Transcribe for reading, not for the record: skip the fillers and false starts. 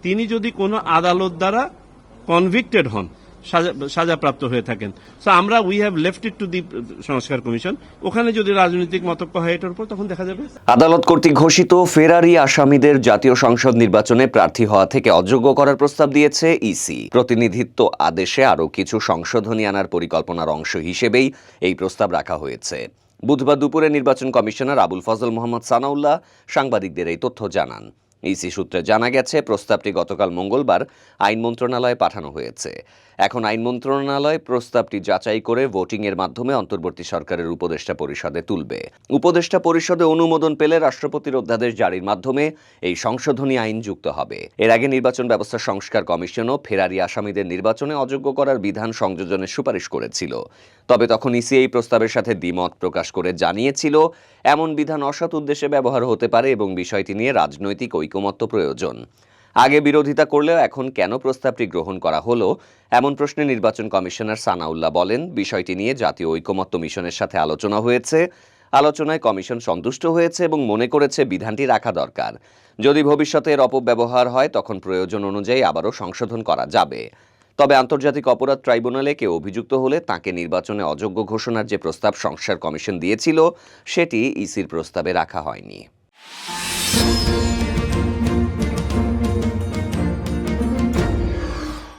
তিনি যদি কোনো আদালত দ্বারা কনভিক্টেড হন, সাজাপ্রাপ্ত হয়ে থাকেন। সো আমরা we have left it to the সংস্কার কমিশন। ওখানে যদি রাজনৈতিক মতক্য হয় এটার উপর, তখন দেখা যাবে। আদালত কর্তৃক ঘোষিত ফেরারি আসামিদের জাতীয় সংসদ নির্বাচনে প্রার্থী হওয়া থেকে অযোগ্য করার প্রস্তাব দিয়েছে ইসি। প্রতিনিধিত্ব আদেশে আরও কিছু সংশোধনী আনার পরিকল্পনার অংশ হিসেবেই এই প্রস্তাব রাখা হয়েছে। বুধবার দুপুরে নির্বাচন কমিশনার আবুল ফজল মোহাম্মদ সানাউল্লাহ সাংবাদিকদের এই তথ্য জানান। ইসি সূত্রে জানা গেছে, প্রস্তাবটি গতকাল মঙ্গলবার আইন মন্ত্রণালয়ে পাঠানো হয়েছে। এখন আইন মন্ত্রণালয় প্রস্তাবটি যাচাই করে ভোটিংয়ের মাধ্যমে অন্তর্বর্তী সরকারের উপদেষ্টা পরিষদে তুলবে। উপদেষ্টা পরিষদে অনুমোদন পেলে রাষ্ট্রপতির অধ্যাদেশ জারির মাধ্যমে এই সংশোধনী আইন যুক্ত হবে। এর আগে নির্বাচন ব্যবস্থা সংস্কার কমিশনও ফেরারি আসামিদের নির্বাচনে অযোগ্য করার বিধান সংযোজনের সুপারিশ করেছিল। তবে তখন ইসি এই প্রস্তাবের সাথে দ্বিমত প্রকাশ করে জানিয়েছিল, এমন বিধান অসৎ উদ্দেশ্যে ব্যবহার হতে পারে এবং বিষয়টি নিয়ে রাজনৈতিক ঐকমত্য প্রয়োজন। আগে বিরোধিতা করলেও এখন কেন প্রস্তাবটি গ্রহণ করা হলো, এমন প্রশ্নে নির্বাচন কমিশনার সানাউল্লাহ বলেন, বিষয়টি নিয়ে জাতীয় ঐকমত্য মিশনের সাথে আলোচনা হয়েছে। আলোচনায় কমিশন সন্তুষ্ট হয়েছে এবং মনে করেছে বিধানটি রাখা দরকার। যদি ভবিষ্যতে এর অপব্যবহার হয়, তখন প্রয়োজন অনুযায়ী আবারও সংশোধন করা যাবে। তবে আন্তর্জাতিক অপরাধ ট্রাইব্যুনালে কেউ অভিযুক্ত হলে তাকে নির্বাচনে অযোগ্য ঘোষণার যে প্রস্তাব সংস্কার কমিশন দিয়েছিল, সেটি ইসির প্রস্তাবে রাখা হয়নি।